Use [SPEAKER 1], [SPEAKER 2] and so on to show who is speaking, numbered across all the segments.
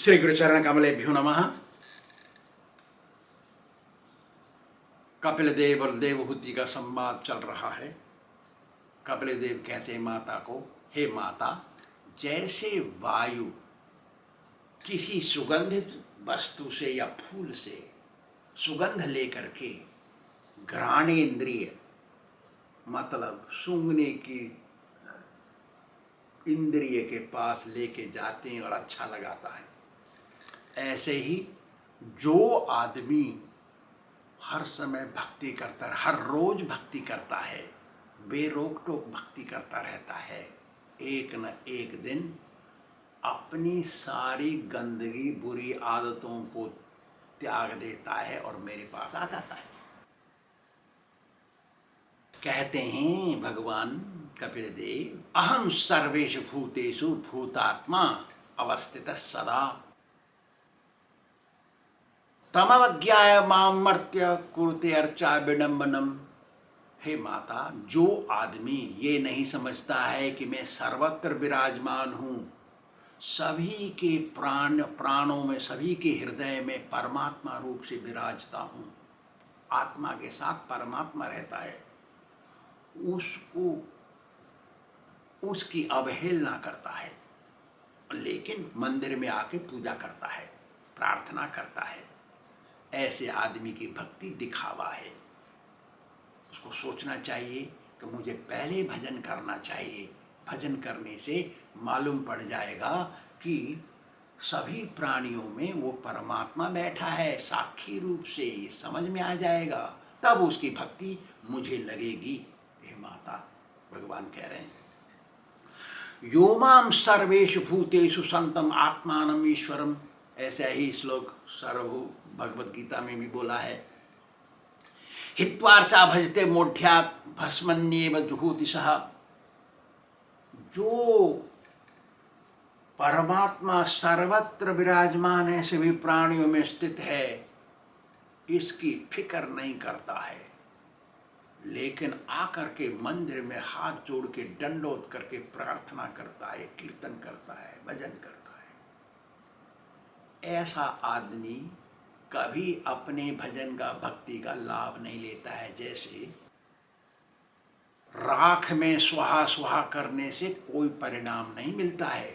[SPEAKER 1] श्री गुरुचरण कमलेभ्यो नमः। कपिल देव और देवहूति का संवाद चल रहा है। कपिल देव कहते हैं माता को, हे माता, जैसे वायु किसी सुगंधित वस्तु से या फूल से सुगंध लेकर के घ्राणेन्द्रिय मतलब सूंघने की इंद्रिय के पास लेके जाते हैं और अच्छा लगाता है, ऐसे ही जो आदमी हर समय भक्ति करता है, हर रोज भक्ति करता है, बेरोक टोक भक्ति करता रहता है, एक न एक दिन अपनी सारी गंदगी बुरी आदतों को त्याग देता है और मेरे पास आ जाता है। कहते हैं भगवान कपिल देव, अहम सर्वेषु भूतेषु भूतात्मा अवस्थितः सदा तमवज्ञाय मां मर्त्य कुरुते अर्चा विडम्बनम। हे माता, जो आदमी ये नहीं समझता है कि मैं सर्वत्र विराजमान हूँ, सभी के प्राणों में, सभी के हृदय में परमात्मा रूप से विराजता हूँ, आत्मा के साथ परमात्मा रहता है, उसकी अवहेलना करता है, लेकिन मंदिर में आके पूजा करता है, प्रार्थना करता है, ऐसे आदमी की भक्ति दिखावा है। उसको सोचना चाहिए कि मुझे पहले भजन करना चाहिए। भजन करने से मालूम पड़ जाएगा कि सभी प्राणियों में वो परमात्मा बैठा है साक्षी रूप से, ये समझ में आ जाएगा, तब उसकी भक्ति मुझे लगेगी। हे माता, भगवान कह रहे हैं, यो माम सर्वेषु भूतेषु संतम आत्मानम ईश्वरम। ऐसा ही श्लोक सर्वभू भगवद गीता में भी बोला है। हित्वार्चा भजते मोढ़्यात् भस्मन्येव जुहूति सः। जो परमात्मा सर्वत्र विराजमान है, सभी प्राणियों में स्थित है, इसकी फिक्र नहीं करता है, लेकिन आकर के मंदिर में हाथ जोड़ के दंडोत करके प्रार्थना करता है, कीर्तन करता है, भजन करता है, ऐसा आदमी कभी अपने भजन का, भक्ति का लाभ नहीं लेता है। जैसे राख में स्वाहा स्वाहा करने से कोई परिणाम नहीं मिलता है,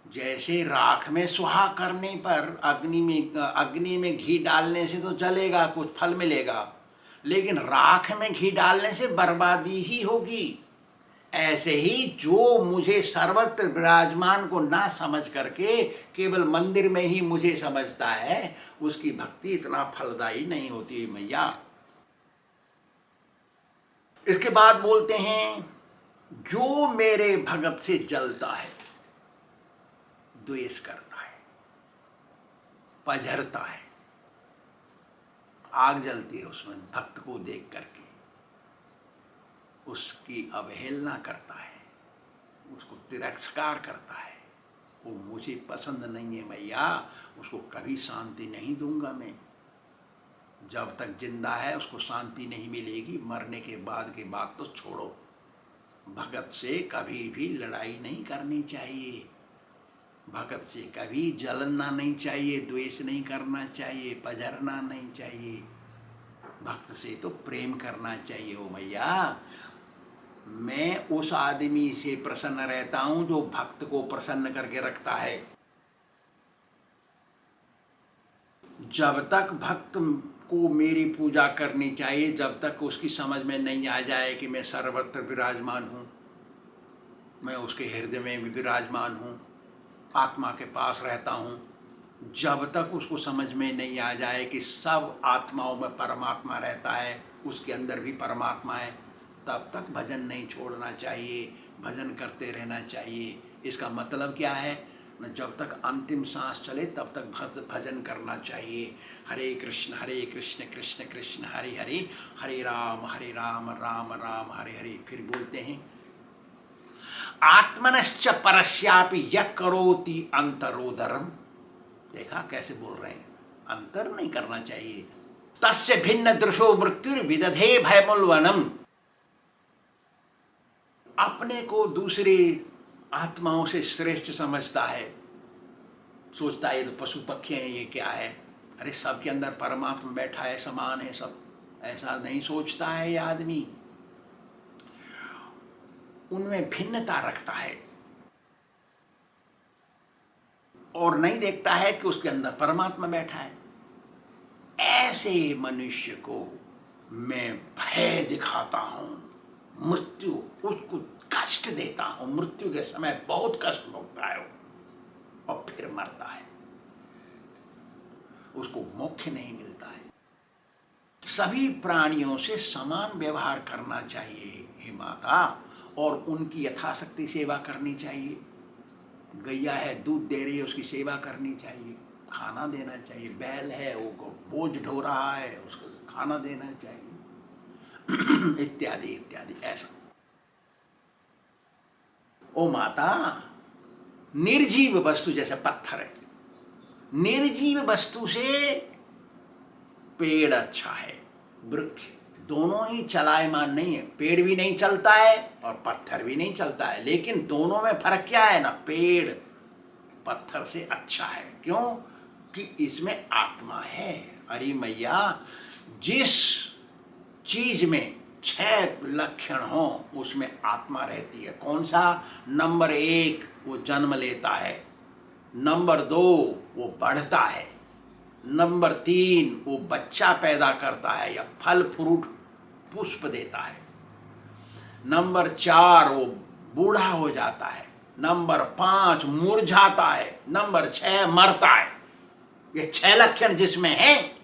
[SPEAKER 1] जैसे राख में स्वाहा करने पर अग्नि में घी डालने से तो जलेगा, कुछ फल मिलेगा, लेकिन राख में घी डालने से बर्बादी ही होगी। ऐसे ही जो मुझे सर्वत्र विराजमान को ना समझ करके केवल मंदिर में ही मुझे समझता है, उसकी भक्ति इतना फलदायी नहीं होती है मैया। इसके बाद बोलते हैं, जो मेरे भगत से जलता है, द्वेष करता है, पझरता है, आग जलती है उसमें भक्त को देख करके, उसकी अवहेलना करता है, उसको तिरस्कार करता है, वो मुझे पसंद नहीं है मैया, उसको कभी शांति नहीं दूंगा मैं। जब तक जिंदा है उसको शांति नहीं मिलेगी, मरने के बाद की बात तो छोड़ो। भगत से कभी भी लड़ाई नहीं करनी चाहिए, भगत से कभी जलना नहीं चाहिए, द्वेष नहीं करना चाहिए, पजरना नहीं चाहिए, भक्त से तो प्रेम करना चाहिए। ओ मैया, मैं उस आदमी से प्रसन्न रहता हूं जो भक्त को प्रसन्न करके रखता है। जब तक भक्त को मेरी पूजा करनी चाहिए, जब तक उसकी समझ में नहीं आ जाए कि मैं सर्वत्र विराजमान हूँ, मैं उसके हृदय में भी विराजमान हूँ, आत्मा के पास रहता हूँ, जब तक उसको समझ में नहीं आ जाए कि सब आत्माओं में परमात्मा रहता है, उसके अंदर भी परमात्मा है, तब तक भजन नहीं छोड़ना चाहिए, भजन करते रहना चाहिए। इसका मतलब क्या है न, जब तक अंतिम सांस चले तब तक भजन करना चाहिए। हरे कृष्ण कृष्ण कृष्ण हरे हरे, हरे राम राम राम हरे हरे। फिर बोलते हैं, आत्मनश्च परस्यापि यः करोति अंतरोदरम। देखा कैसे बोल रहे हैं, अंतर नहीं करना चाहिए। तस्य भिन्न दृशो मृत्युर्विदधे भयमुल्वनम। अपने को दूसरी आत्माओं से श्रेष्ठ समझता है, सोचता है ये तो पशु पक्षी हैं, ये क्या है। अरे सबके अंदर परमात्मा बैठा है, समान है सब, ऐसा नहीं सोचता है ये आदमी। उनमें भिन्नता रखता है और नहीं देखता है कि उसके अंदर परमात्मा बैठा है। ऐसे मनुष्य को मैं भय दिखाता हूं, मृत्यु उसको कष्ट देता हूं, मृत्यु के समय बहुत कष्ट भोगता है वो और फिर मरता है, उसको मोक्ष नहीं मिलता है। सभी प्राणियों से समान व्यवहार करना चाहिए हे माता, और उनकी यथाशक्ति सेवा करनी चाहिए। गैया है दूध दे रही है, उसकी सेवा करनी चाहिए, खाना देना चाहिए। बैल है वो बोझ ढो रहा है, उसको खाना देना चाहिए इत्यादि इत्यादि। ऐसा ओ माता, निर्जीव वस्तु जैसे पत्थर है, निर्जीव वस्तु से पेड़ अच्छा है, वृक्ष दोनों ही चलायमान नहीं है। पेड़ भी नहीं चलता है और पत्थर भी नहीं चलता है, लेकिन दोनों में फर्क क्या है ना, पेड़ पत्थर से अच्छा है। क्यों? कि इसमें आत्मा है। अरे मैया, जिस चीज में 6 लक्षण हो उसमें आत्मा रहती है। कौन सा? नंबर 1 वो जन्म लेता है, नंबर 2 वो बढ़ता है, नंबर 3 वो बच्चा पैदा करता है या फल फ्रूट पुष्प देता है, नंबर 4 वो बूढ़ा हो जाता है, नंबर 5 मुरझाता है, नंबर 6 मरता है। ये 6 लक्षण जिसमें है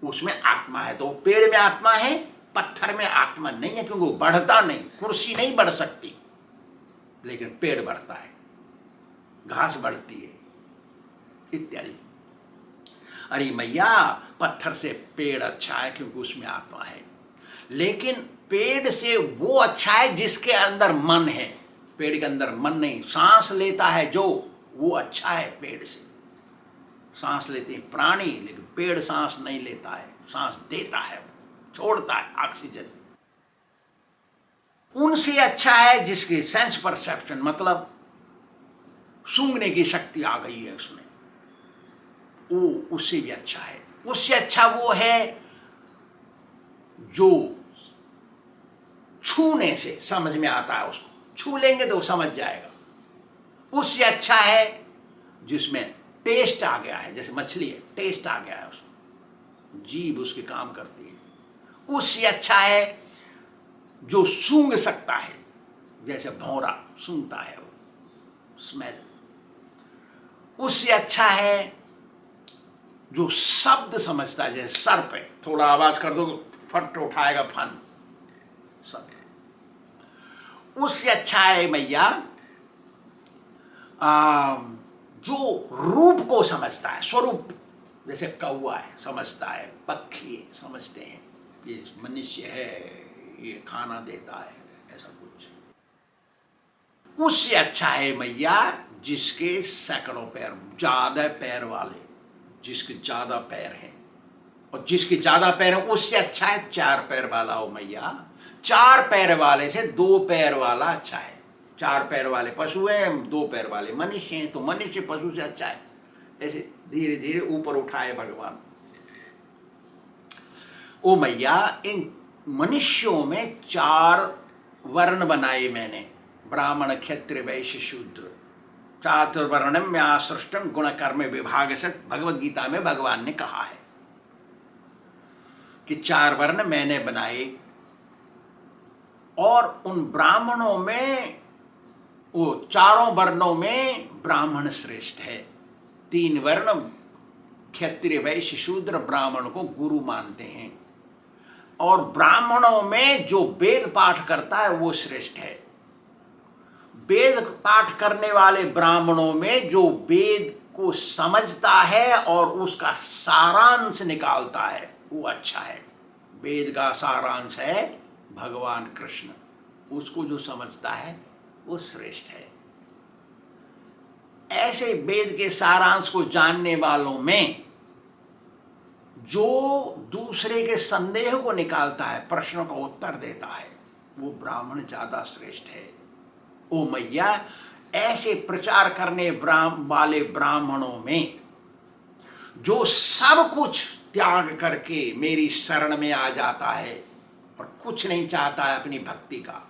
[SPEAKER 1] उसमें आत्मा है। तो पेड़ में आत्मा है, पत्थर में आत्मा नहीं है, क्योंकि वो बढ़ता नहीं। कुर्सी नहीं बढ़ सकती लेकिन पेड़ बढ़ता है, घास बढ़ती है इत्यादि। अरे मैया, पत्थर से पेड़ अच्छा है क्योंकि उसमें आत्मा है, लेकिन पेड़ से वो अच्छा है जिसके अंदर मन है। पेड़ के अंदर मन नहीं, सांस लेता है जो, वो अच्छा है। पेड़ से सांस लेते हैं प्राणी, लेकिन पेड़ सांस नहीं लेता है, सांस देता है, छोड़ता है ऑक्सीजन। उनसे अच्छा है जिसकी सेंस परसेप्शन, मतलब सूंघने की शक्ति आ गई है उसमें, वो उससे भी अच्छा है। उससे अच्छा वो है जो छूने से समझ में आता है, उसको छू लेंगे तो वो समझ जाएगा। उससे अच्छा है जिसमें टेस्ट आ गया है, जैसे मछली है, टेस्ट आ गया है उसको, जीभ उसके काम करती है। उससे अच्छा है जो सूंघ सकता है, जैसे भौरा सूंघता है वो, स्मेल। उससे अच्छा है जो शब्द समझता है, जैसे सर्प है, थोड़ा आवाज कर दो फट उठाएगा फन, शब्द। उससे अच्छा है मैया जो रूप को समझता है, स्वरूप, जैसे कौवा है समझता है, पक्षी समझते हैं, ये मनुष्य है, ये खाना देता है, ऐसा कुछ। उससे अच्छा है मैया जिसके सैकड़ों पैर, ज्यादा पैर वाले, जिसके ज्यादा पैर हैं, और जिसके ज्यादा पैर हैं उससे अच्छा है 4 पैर वाला हो मैया। 4 पैर वाले से 2 पैर वाला अच्छा है। 4 पैर वाले पशु हैं, 2 पैर वाले मनुष्य हैं, तो मनुष्य पशु से अच्छा है। ऐसे धीरे धीरे ऊपर उठाए भगवान। ओ मैया, इन मनुष्यों में 4 वर्ण बनाए मैंने, ब्राह्मण क्षत्रिय वैश्य शूद्र। चातुर्वर्णम में आसृष्टम गुण कर्म विभाग से भगवद गीता में भगवान ने कहा है कि 4 वर्ण मैंने बनाए, और उन ब्राह्मणों में, वो चारों वर्णों में ब्राह्मण श्रेष्ठ है। 3 वर्ण क्षत्रिय वैश्य शूद्र ब्राह्मण को गुरु मानते हैं, और ब्राह्मणों में जो वेद पाठ करता है वो श्रेष्ठ है। वेद पाठ करने वाले ब्राह्मणों में जो वेद को समझता है और उसका सारांश निकालता है वो अच्छा है। वेद का सारांश है भगवान कृष्ण, उसको जो समझता है वो श्रेष्ठ है। ऐसे वेद के सारांश को जानने वालों में जो दूसरे के संदेह को निकालता है, प्रश्नों का उत्तर देता है, वो ब्राह्मण ज्यादा श्रेष्ठ है। ओ मैया, ऐसे प्रचार करने वाले ब्राह्मणों में जो सब कुछ त्याग करके मेरी शरण में आ जाता है और कुछ नहीं चाहता है अपनी भक्ति का,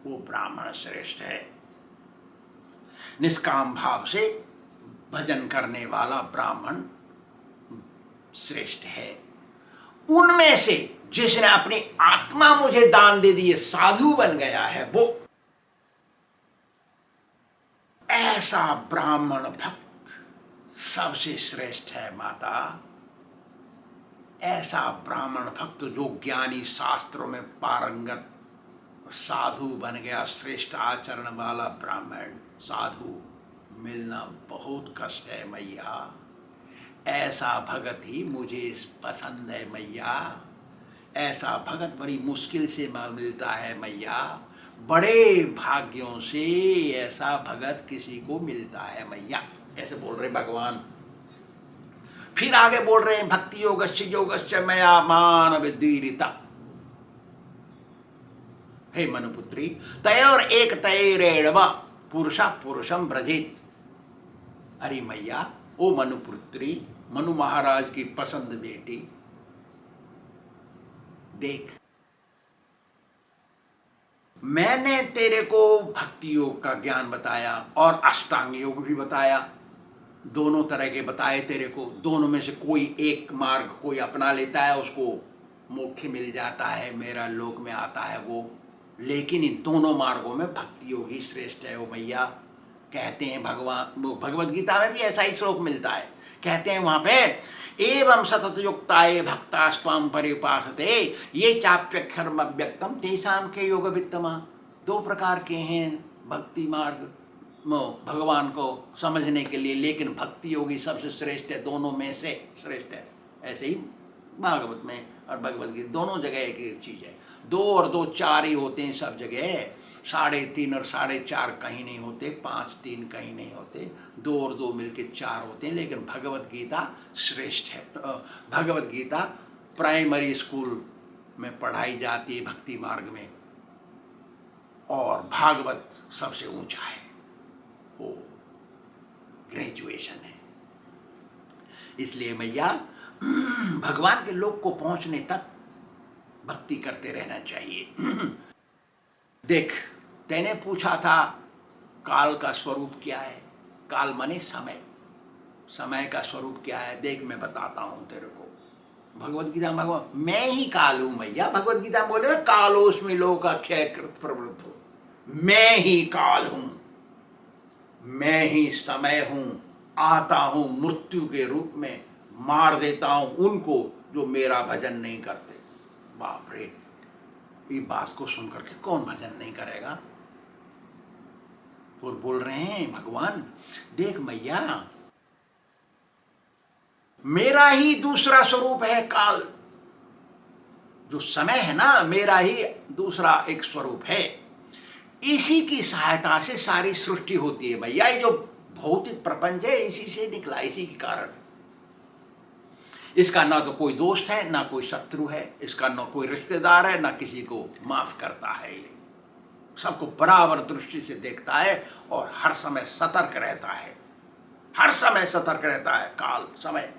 [SPEAKER 1] वो ब्राह्मण श्रेष्ठ है। निष्काम भाव से भजन करने वाला ब्राह्मण श्रेष्ठ है। उनमें से जिसने अपनी आत्मा मुझे दान दे दी, साधु बन गया है, वो ऐसा ब्राह्मण भक्त सबसे श्रेष्ठ है माता। ऐसा ब्राह्मण भक्त जो ज्ञानी, शास्त्रों में पारंगत, साधु बन गया, श्रेष्ठ आचरण वाला ब्राह्मण साधु मिलना बहुत कष्ट है मैया। ऐसा भगत ही मुझे पसंद है मैया। ऐसा भगत बड़ी मुश्किल से मिलता है मैया। बड़े भाग्यों से ऐसा भगत किसी को मिलता है मैया। ऐसे बोल रहे भगवान। फिर आगे बोल रहे हैं, भक्ति योगश्च योगश्च मया मान विद्वीरिता। हे मनुपुत्री, तयोर एक तैरेणवा पुरुषा पुरुषम ब्रजेत। अरे मैया, ओ मनुपुत्री, मनु महाराज की पसंद बेटी, देख, मैंने तेरे को भक्ति योग का ज्ञान बताया और अष्टांग योग भी बताया, दोनों तरह के बताए तेरे को। दोनों में से कोई एक मार्ग कोई अपना लेता है, उसको मोक्ष मिल जाता है, मेरा लोक में आता है वो। लेकिन इन दोनों मार्गों में भक्ति योग ही श्रेष्ठ है। वो मैया कहते हैं, भगवान भगवद गीता में भी ऐसा ही श्लोक मिलता है। कहते हैं वहां पे, एवं सतत युक्ताये भक्तास्त्वां परिउपासते ये चाप्यक्षरम अव्यक्तम तेषां के योग वित्तमा। दो प्रकार के हैं भक्ति मार्ग भगवान को समझने के लिए, लेकिन भक्ति योगी सबसे श्रेष्ठ है, दोनों में से श्रेष्ठ है। ऐसे ही भागवत में और भगवद गीता दोनों जगह एक ही चीज है। 2 और 2 4 ही होते हैं सब जगह, 3.5 और 4.5 कहीं नहीं होते, 5 3 कहीं नहीं होते, 2 और 2 मिलके 4 होते हैं। लेकिन भगवद गीता श्रेष्ठ है। भगवद गीता प्राइमरी स्कूल में पढ़ाई जाती है भक्ति मार्ग में, और भागवत सबसे ऊंचा है, वो ग्रेजुएशन है। इसलिए मैया भगवान के लोक को पहुंचने तक भक्ति करते रहना चाहिए। देख, तैने पूछा था काल का स्वरूप क्या है। काल माने समय, समय का स्वरूप क्या है। देख, मैं बताता हूं तेरे को। भगवद गीता में भगवान, मैं ही काल हूं मैया। भगवद गीता में बोले ना, कालोस्मि लोकाक्षय कृत प्रवृद्धो, मैं ही काल हूं, मैं ही समय हूं, आता हूं मृत्यु के रूप में, मार देता हूं उनको जो मेरा भजन नहीं करते। बाप रे, ये बात को सुनकर के कौन भजन नहीं करेगा। और बोल रहे हैं भगवान, देख मैया, मेरा ही दूसरा स्वरूप है काल। जो समय है ना, मेरा ही दूसरा एक स्वरूप है। इसी की सहायता से सारी सृष्टि होती है भैया। ये जो भौतिक प्रपंच है, इसी से निकला, इसी के कारण। इसका ना तो कोई दोस्त है, ना कोई शत्रु है, इसका ना कोई रिश्तेदार है, ना किसी को माफ करता है। ये सबको बराबर दृष्टि से देखता है और हर समय सतर्क रहता है, हर समय सतर्क रहता है काल, समय।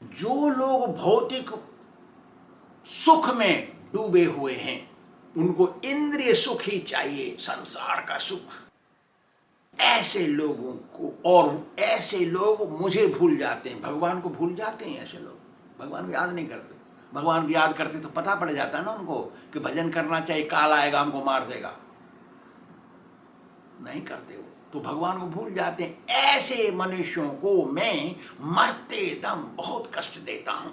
[SPEAKER 1] जो लोग भौतिक सुख में डूबे हुए हैं, उनको इंद्रिय सुख ही चाहिए, संसार का सुख। ऐसे लोगों को, और ऐसे लोग मुझे भूल जाते हैं, भगवान को भूल जाते हैं। ऐसे लोग भगवान को याद नहीं करते। भगवान को याद करते तो पता पड़ जाता है ना उनको कि भजन करना चाहिए, काल आएगा हमको मार देगा। नहीं करते वो, तो भगवान को भूल जाते हैं। ऐसे मनुष्यों को मैं मरते दम बहुत कष्ट देता हूं।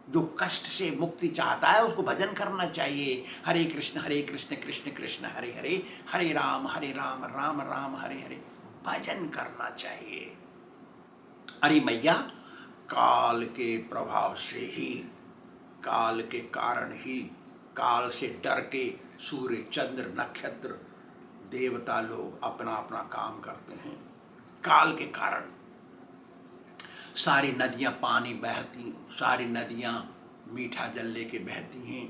[SPEAKER 1] जो कष्ट से मुक्ति चाहता है उसको भजन करना चाहिए। हरे कृष्ण कृष्ण कृष्ण हरे हरे, हरे राम राम राम हरे हरे, भजन करना चाहिए। अरे मैया, काल के प्रभाव से ही, काल के कारण ही, काल से डर के सूर्य चंद्र नक्षत्र देवता लोग अपना अपना काम करते हैं। काल के कारण सारी नदियां पानी बहती, सारी नदियां मीठा जल लेके बहती हैं,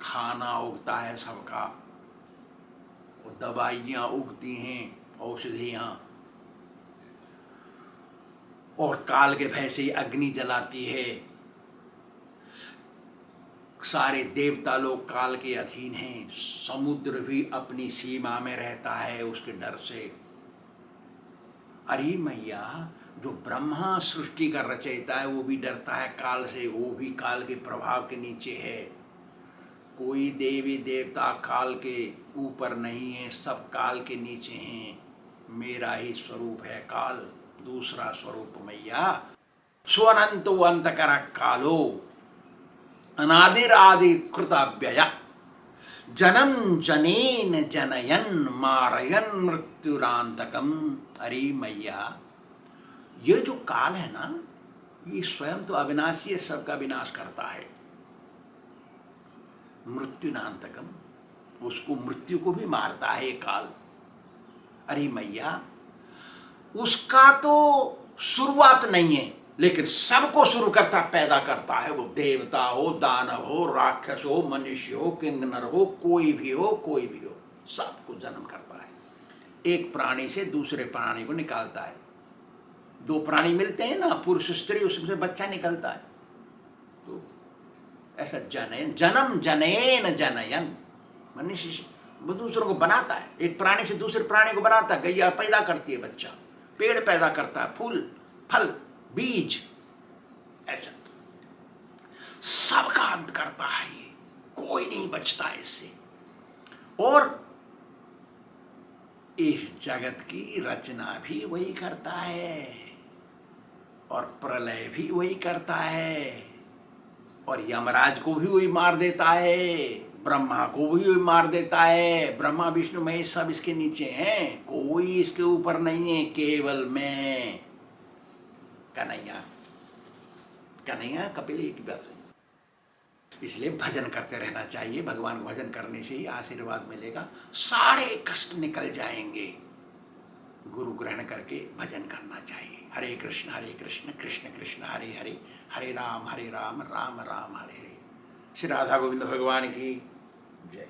[SPEAKER 1] खाना उगता है सबका, वो दवाइयाँ उगती हैं, औषधियाँ, और काल के भय से अग्नि जलाती है। सारे देवता लोग काल के अधीन हैं। समुद्र भी अपनी सीमा में रहता है उसके डर से। अरे मैया, जो ब्रह्मा सृष्टि का रचयिता है वो भी डरता है काल से, वो भी काल के प्रभाव के नीचे है। कोई देवी देवता काल के ऊपर नहीं है, सब काल के नीचे हैं। मेरा ही स्वरूप है काल, दूसरा स्वरूप मैया। स्वनंतो अंतकर कालो अनादिरादि कृतव्यय जनम जनेन जनयन मारयन मृत्युरांतकम। अरे मैया, ये जो काल है ना, ये स्वयं तो अविनाशी है, सबका विनाश करता है। मृत्युनांतकम, उसको, मृत्यु को भी मारता है ये काल। अरे मैया, उसका तो शुरुआत नहीं है, लेकिन सबको शुरू करता पैदा करता है। वो देवता हो, दानव हो, राक्षस हो, मनुष्य हो, किंगनर हो, कोई भी हो, कोई भी हो, सबको जन्म करता है। एक प्राणी से दूसरे प्राणी को निकालता है। दो प्राणी मिलते हैं ना, पुरुष स्त्री, उसमें से बच्चा निकलता है। तो ऐसा जनयन, जन्म जनेन जनयन, मनुष्य वो दूसरों को बनाता है। एक प्राणी से दूसरे प्राणी को बनाता है। गैया पैदा करती है बच्चा, पेड़ पैदा करता है, फूल, फल, बीज, ऐसा सबका अंत करता है ये, कोई नहीं बचता है इससे। और इस जगत की रचना भी वही करता है, और प्रलय भी वही करता है, और यमराज को भी वही मार देता है, ब्रह्मा को भी वही मार देता है। ब्रह्मा विष्णु महेश सब इसके नीचे हैं, कोई इसके ऊपर नहीं है, केवल मैं कन्हैया। कन्हैया कपिल की बात है। इसलिए भजन करते रहना चाहिए। भगवान को भजन करने से ही आशीर्वाद मिलेगा, सारे कष्ट निकल जाएंगे। गुरु ग्रहण करके भजन करना चाहिए। हरे कृष्ण कृष्ण कृष्ण हरे हरे, हरे राम राम राम राम हरे हरे। श्री राधा गोविंद भगवान की जय।